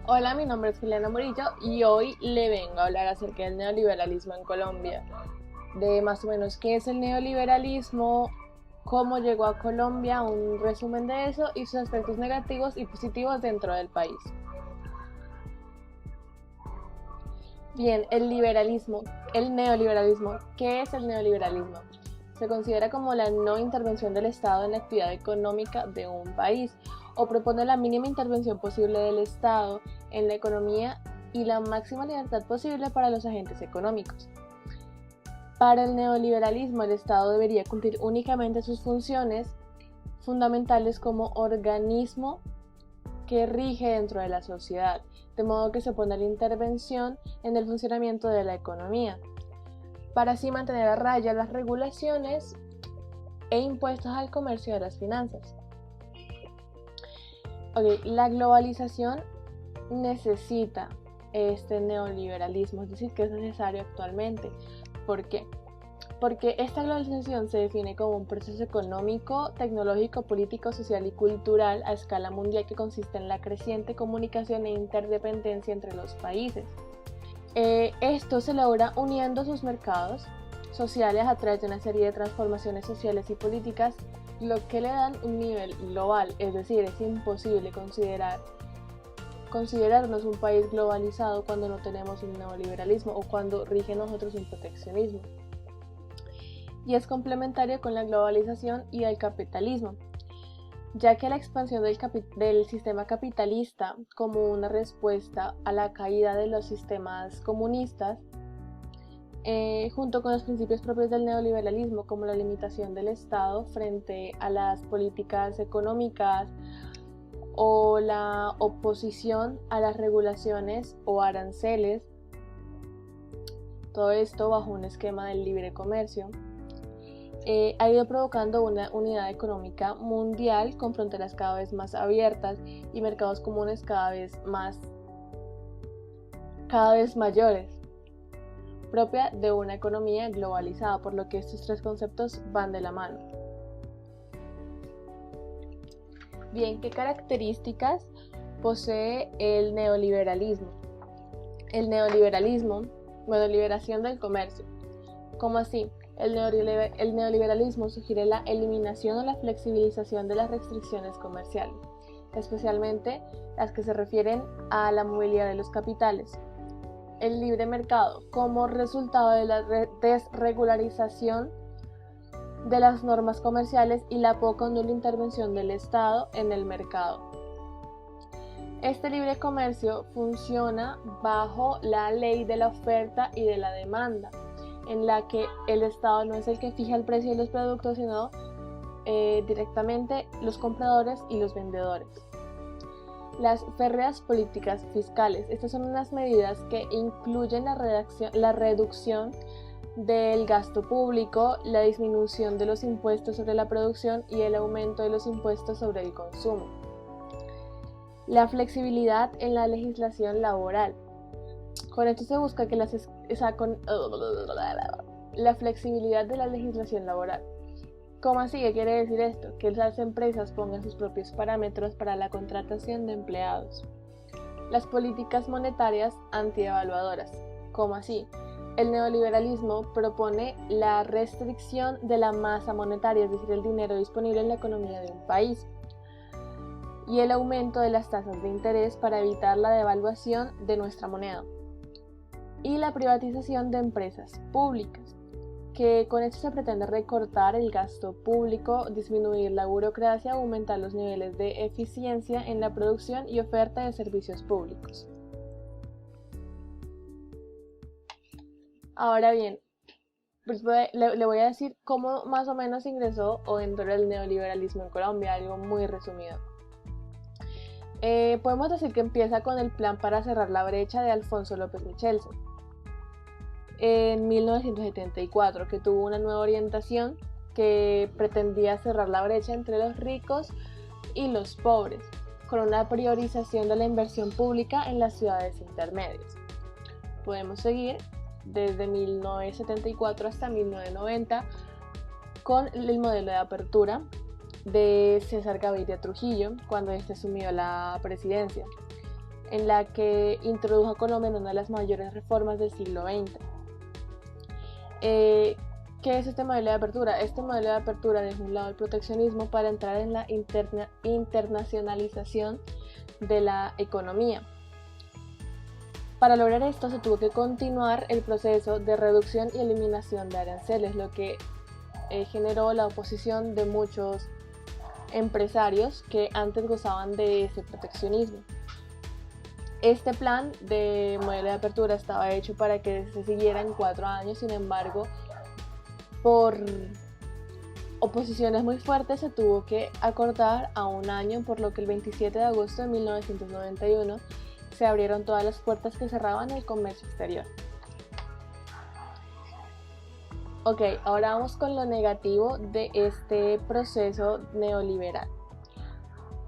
Hola, mi nombre es Juliana Murillo y hoy le vengo a hablar acerca del neoliberalismo en Colombia, de más o menos qué es el neoliberalismo, cómo llegó a Colombia, un resumen de eso y sus aspectos negativos y positivos dentro del país. Bien, el neoliberalismo, ¿qué es el neoliberalismo? Se considera como la no intervención del Estado en la actividad económica de un país o propone la mínima intervención posible del Estado en la economía y la máxima libertad posible para los agentes económicos. Para el neoliberalismo, el Estado debería cumplir únicamente sus funciones fundamentales como organismo que rige dentro de la sociedad, de modo que se opone la intervención en el funcionamiento de la economía, para así mantener a raya las regulaciones e impuestos al comercio de las finanzas. La globalización necesita este neoliberalismo, es decir, que es necesario actualmente. ¿Por qué? Porque esta globalización se define como un proceso económico, tecnológico, político, social y cultural a escala mundial que consiste en la creciente comunicación e interdependencia entre los países. Esto se logra uniendo sus mercados sociales a través de una serie de transformaciones sociales y políticas, lo que le dan un nivel global, es decir, es imposible considerarnos un país globalizado cuando no tenemos un neoliberalismo o cuando rige nosotros un proteccionismo. Y es complementario con la globalización y el capitalismo, ya que la expansión del sistema capitalista como una respuesta a la caída de los sistemas comunistas, junto con los principios propios del neoliberalismo, como la limitación del Estado frente a las políticas económicas o la oposición a las regulaciones o aranceles, todo esto bajo un esquema del libre comercio, ha ido provocando una unidad económica mundial con fronteras cada vez más abiertas y mercados comunes cada vez mayores, propia de una economía globalizada, por lo que estos tres conceptos van de la mano. Bien, ¿qué características posee el neoliberalismo? El neoliberalismo, liberación del comercio. ¿Cómo así? El neoliberalismo sugiere la eliminación o la flexibilización de las restricciones comerciales, especialmente las que se refieren a la movilidad de los capitales. El libre mercado, como resultado de la desregularización de las normas comerciales y la poca o nula intervención del Estado en el mercado. Este libre comercio funciona bajo la ley de la oferta y de la demanda, en la que el Estado no es el que fija el precio de los productos, sino directamente los compradores y los vendedores. Las férreas políticas fiscales. Estas son unas medidas que incluyen la reducción del gasto público, la disminución de los impuestos sobre la producción y el aumento de los impuestos sobre el consumo. La flexibilidad en la legislación laboral. Con esto se busca que la flexibilidad de la legislación laboral. ¿Cómo así? ¿Qué quiere decir esto? Que las empresas pongan sus propios parámetros para la contratación de empleados. Las políticas monetarias antievaluadoras. ¿Cómo así? El neoliberalismo propone la restricción de la masa monetaria, es decir, el dinero disponible en la economía de un país, y el aumento de las tasas de interés para evitar la devaluación de nuestra moneda. Y la privatización de empresas públicas, que con esto se pretende recortar el gasto público, disminuir la burocracia, aumentar los niveles de eficiencia en la producción y oferta de servicios públicos. Ahora bien, pues le voy a decir cómo más o menos ingresó o entró el neoliberalismo en Colombia, algo muy resumido. Podemos decir que empieza con el plan para cerrar la brecha de Alfonso López Michelsen en 1974, que tuvo una nueva orientación que pretendía cerrar la brecha entre los ricos y los pobres, con una priorización de la inversión pública en las ciudades intermedias. Podemos seguir desde 1974 hasta 1990 con el modelo de apertura de César Gaviria Trujillo cuando este asumió la presidencia. en la que introdujo a Colombia en una de las mayores reformas del siglo XX. ¿Qué es este modelo de apertura? Este modelo de apertura deja a un lado el proteccionismo para entrar en la internacionalización de la economía. Para lograr esto se tuvo que continuar el proceso de reducción y eliminación de aranceles, lo que generó la oposición de muchos empresarios que antes gozaban de ese proteccionismo. Este plan de modelo de apertura estaba hecho para que se siguiera en 4 años, sin embargo, por oposiciones muy fuertes se tuvo que acortar a 1 año, por lo que el 27 de agosto de 1991 se abrieron todas las puertas que cerraban el comercio exterior. Ok, ahora vamos con lo negativo de este proceso neoliberal,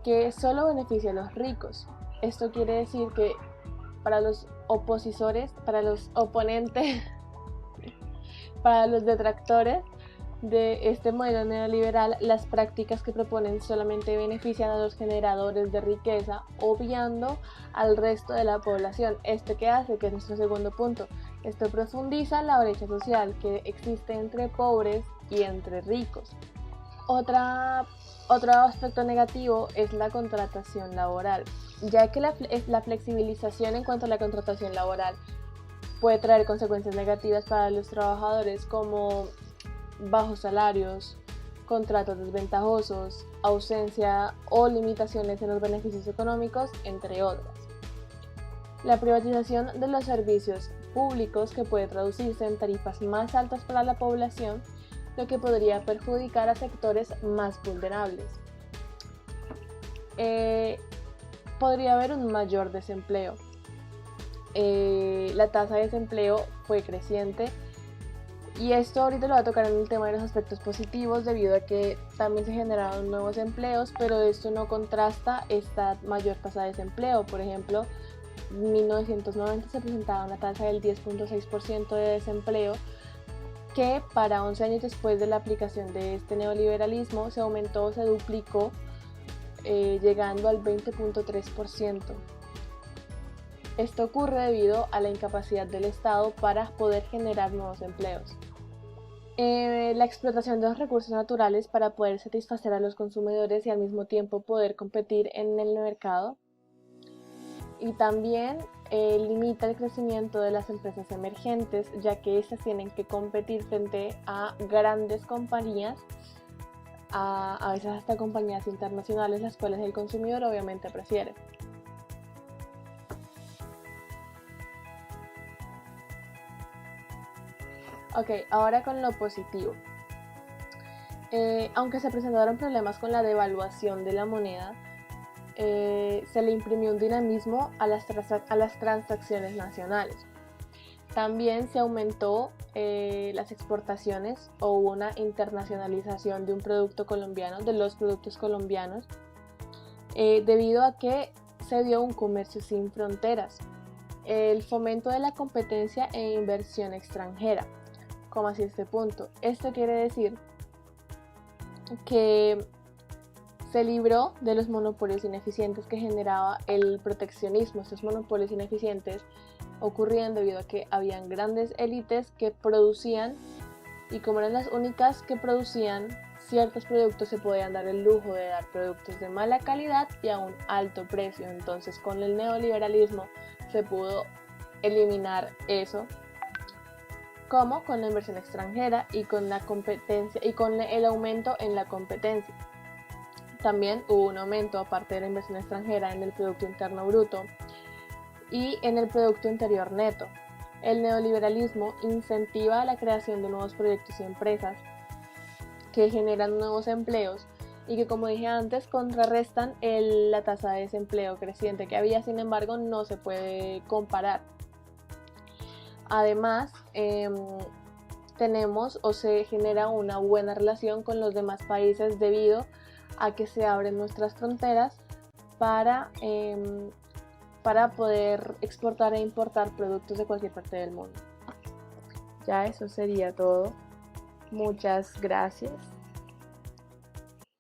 que solo beneficia a los ricos. Esto quiere decir que para los opositores, para los oponentes, para los detractores de este modelo neoliberal, las prácticas que proponen solamente benefician a los generadores de riqueza, obviando al resto de la población. ¿Esto qué hace? Que es nuestro segundo punto. Esto profundiza la brecha social que existe entre pobres y entre ricos. Otro aspecto negativo es la contratación laboral, ya que la flexibilización en cuanto a la contratación laboral puede traer consecuencias negativas para los trabajadores, como bajos salarios, contratos desventajosos, ausencia o limitaciones en los beneficios económicos, entre otras. La privatización de los servicios públicos, que puede traducirse en tarifas más altas para la población, lo que podría perjudicar a sectores más vulnerables. Podría haber un mayor desempleo. La tasa de desempleo fue creciente, y esto ahorita lo voy a tocar en el tema de los aspectos positivos, debido a que también se generaron nuevos empleos, pero esto no contrasta esta mayor tasa de desempleo. Por ejemplo, en 1990 se presentaba una tasa del 10.6% de desempleo, que para 11 años después de la aplicación de este neoliberalismo se aumentó, se duplicó, llegando al 20.3%. Esto ocurre debido a la incapacidad del Estado para poder generar nuevos empleos. La explotación de los recursos naturales para poder satisfacer a los consumidores y al mismo tiempo poder competir en el mercado. Y también limita el crecimiento de las empresas emergentes, ya que estas tienen que competir frente a grandes compañías, a veces hasta compañías internacionales, las cuales el consumidor obviamente prefiere. Ok, ahora con lo positivo. Aunque se presentaron problemas con la devaluación de la moneda, se le imprimió un dinamismo a las transacciones nacionales. También se aumentó las exportaciones, o hubo una internacionalización de un producto colombiano, de los productos colombianos, debido a que se dio un comercio sin fronteras. El fomento de la competencia e inversión extranjera, como así este punto. Esto quiere decir que se libró de los monopolios ineficientes que generaba el proteccionismo. Estos monopolios ineficientes ocurrían debido a que habían grandes élites que producían, y como eran las únicas que producían ciertos productos, se podían dar el lujo de dar productos de mala calidad y a un alto precio. Entonces, con el neoliberalismo se pudo eliminar eso, como con la inversión extranjera y con la competencia y con el aumento en la competencia. También hubo un aumento, aparte de la inversión extranjera, en el Producto Interno Bruto y en el Producto Interior Neto. El neoliberalismo incentiva la creación de nuevos proyectos y empresas que generan nuevos empleos y que, como dije antes, contrarrestan la tasa de desempleo creciente que había. Sin embargo, no se puede comparar. Además, tenemos o se genera una buena relación con los demás países debido a que se abren nuestras fronteras para poder exportar e importar productos de cualquier parte del mundo. Ya eso sería todo. Muchas gracias.